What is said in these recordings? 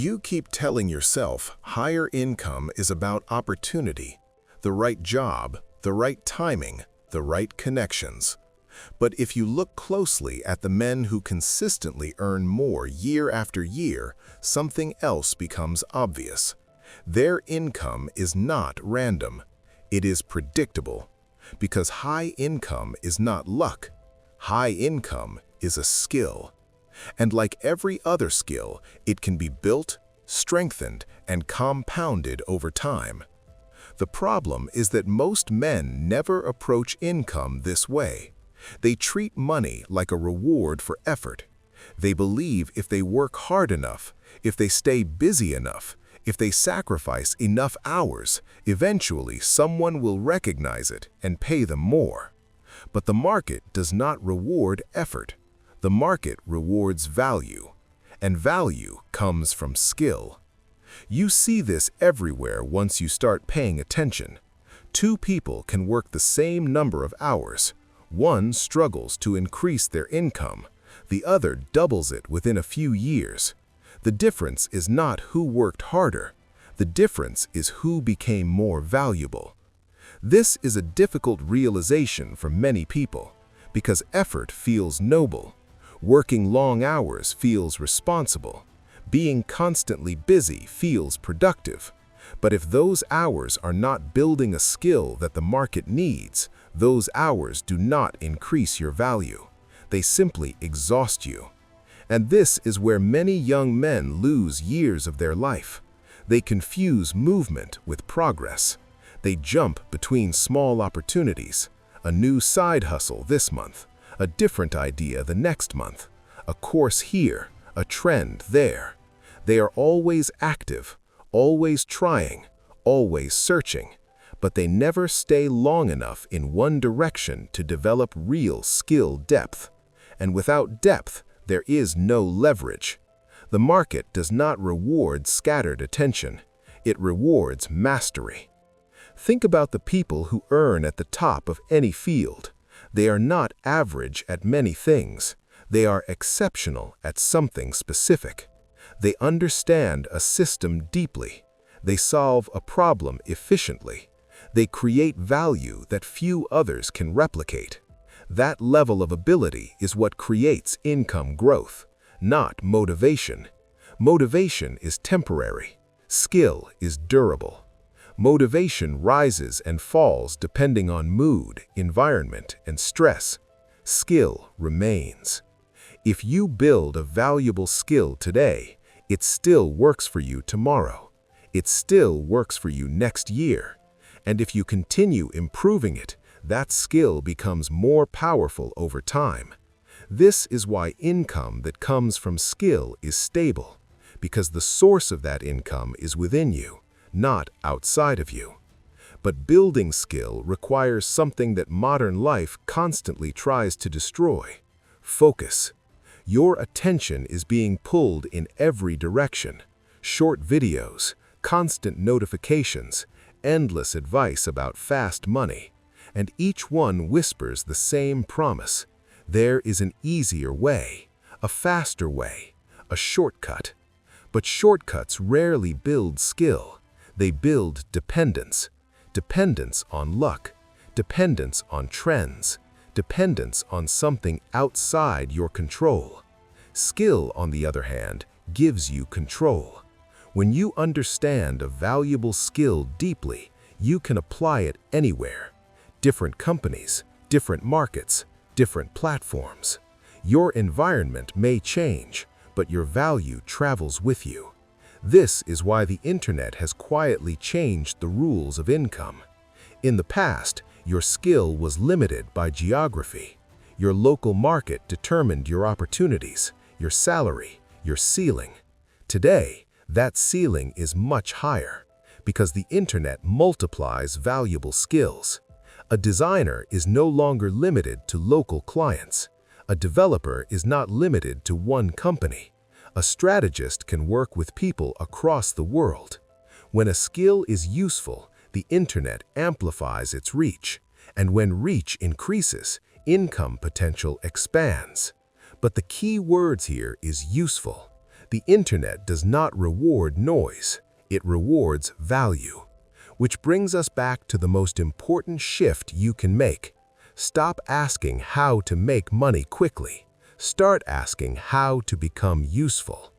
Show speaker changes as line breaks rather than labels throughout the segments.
You keep telling yourself higher income is about opportunity, the right job, the right timing, the right connections. But if you look closely at the men who consistently earn more year after year, something else becomes obvious. Their income is not random. It is predictable. Because high income is not luck. High income is a skill. And like every other skill, it can be built, strengthened, and compounded over time. The problem is that most men never approach income this way. They treat money like a reward for effort. They believe if they work hard enough, if they stay busy enough, if they sacrifice enough hours, eventually someone will recognize it and pay them more. But the market does not reward effort. The market rewards value, and value comes from skill. You see this everywhere once you start paying attention. Two people can work the same number of hours. One struggles to increase their income. The other doubles it within a few years. The difference is not who worked harder. The difference is who became more valuable. This is a difficult realization for many people, because effort feels noble. Working long hours feels responsible. Being constantly busy feels productive. But if those hours are not building a skill that the market needs, those hours do not increase your value. They simply exhaust you. And this is where many young men lose years of their life. They confuse movement with progress. They jump between small opportunities, a new side hustle this month, a different idea the next month, a course here, a trend there. They are always active, always trying, always searching, but they never stay long enough in one direction to develop real skill depth. And without depth, there is no leverage. The market does not reward scattered attention. It rewards mastery. Think about the people who earn at the top of any field. They are not average at many things. They are exceptional at something specific. They understand a system deeply. They solve a problem efficiently. They create value that few others can replicate. That level of ability is what creates income growth, not motivation. Motivation is temporary. Skill is durable. Motivation rises and falls depending on mood, environment, and stress. Skill remains. If you build a valuable skill today, it still works for you tomorrow. It still works for you next year. And if you continue improving it, that skill becomes more powerful over time. This is why income that comes from skill is stable, because the source of that income is within you, not outside of you. But building skill requires something that modern life constantly tries to destroy: focus. Your attention is being pulled in every direction. Short videos, constant notifications, endless advice about fast money. And each one whispers the same promise. There is an easier way, a faster way, a shortcut. But shortcuts rarely build skill. They build dependence. Dependence on luck. Dependence on trends. Dependence on something outside your control. Skill, on the other hand, gives you control. When you understand a valuable skill deeply, you can apply it anywhere. Different companies, different markets, different platforms. Your environment may change, but your value travels with you. This is why the internet has quietly changed the rules of income. In the past, your skill was limited by geography. Your local market determined your opportunities, your salary, your ceiling. Today, that ceiling is much higher, because the internet multiplies valuable skills. A designer is no longer limited to local clients. A developer is not limited to one company. A strategist can work with people across the world. When a skill is useful, the internet amplifies its reach. And when reach increases, income potential expands. But the key words here is useful. The internet does not reward noise, it rewards value. Which brings us back to the most important shift you can make. Stop asking how to make money quickly. Start asking how to become useful.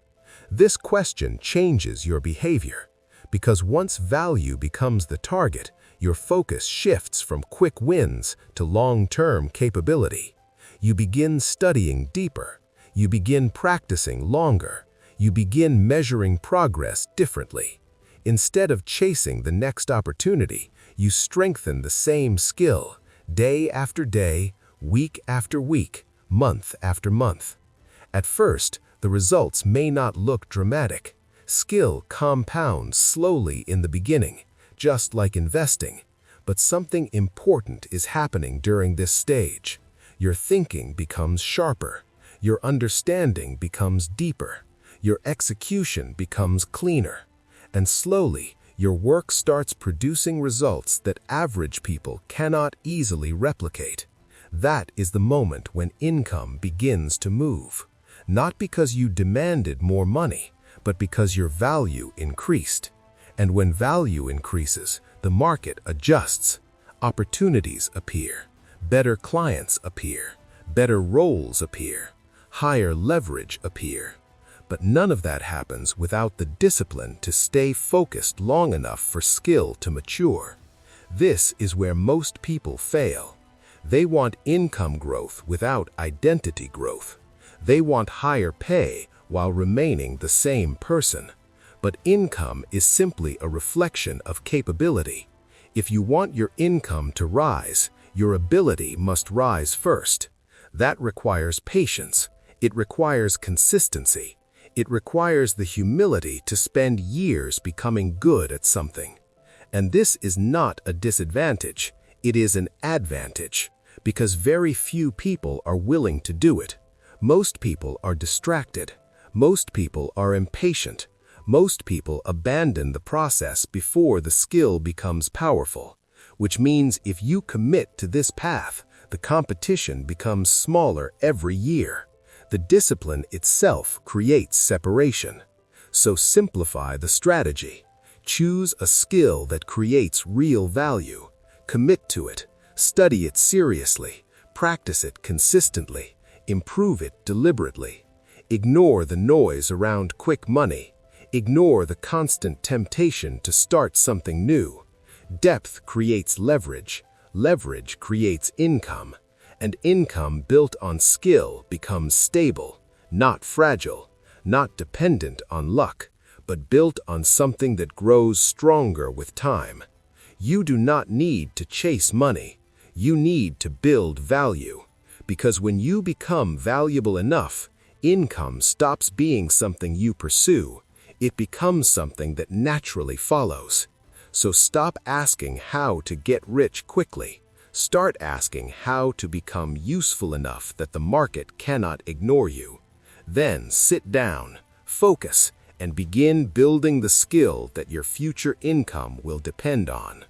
This question changes your behavior, because once value becomes the target, your focus shifts from quick wins to long-term capability. You begin studying deeper. You begin practicing longer. You begin measuring progress differently. Instead of chasing the next opportunity, you strengthen the same skill, day after day, week after week, month after month. At first, the results may not look dramatic. Skill compounds slowly in the beginning, just like investing. But something important is happening during this stage. Your thinking becomes sharper. Your understanding becomes deeper. Your execution becomes cleaner. And slowly, your work starts producing results that average people cannot easily replicate. That is the moment when income begins to move. Not because you demanded more money, but because your value increased. And when value increases, the market adjusts. Opportunities appear. Better clients appear. Better roles appear. Higher leverage appear. But none of that happens without the discipline to stay focused long enough for skill to mature. This is where most people fail. They want income growth without identity growth. They want higher pay while remaining the same person. But income is simply a reflection of capability. If you want your income to rise, your ability must rise first. That requires patience. It requires consistency. It requires the humility to spend years becoming good at something. And this is not a disadvantage, it is an advantage, because very few people are willing to do it. Most people are distracted. Most people are impatient. Most people abandon the process before the skill becomes powerful, which means if you commit to this path, the competition becomes smaller every year. The discipline itself creates separation. So simplify the strategy. Choose a skill that creates real value. Commit to it. Study it seriously. Practice it consistently. Improve it deliberately. Ignore the noise around quick money. Ignore the constant temptation to start something new. Depth creates leverage. Leverage creates income. And income built on skill becomes stable, not fragile, not dependent on luck, but built on something that grows stronger with time. You do not need to chase money. You need to build value. Because when you become valuable enough, income stops being something you pursue. It becomes something that naturally follows. So stop asking how to get rich quickly. Start asking how to become useful enough that the market cannot ignore you. Then sit down, focus, and begin building the skill that your future income will depend on.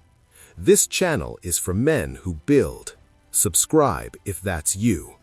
This channel is for men who build. Subscribe if that's you.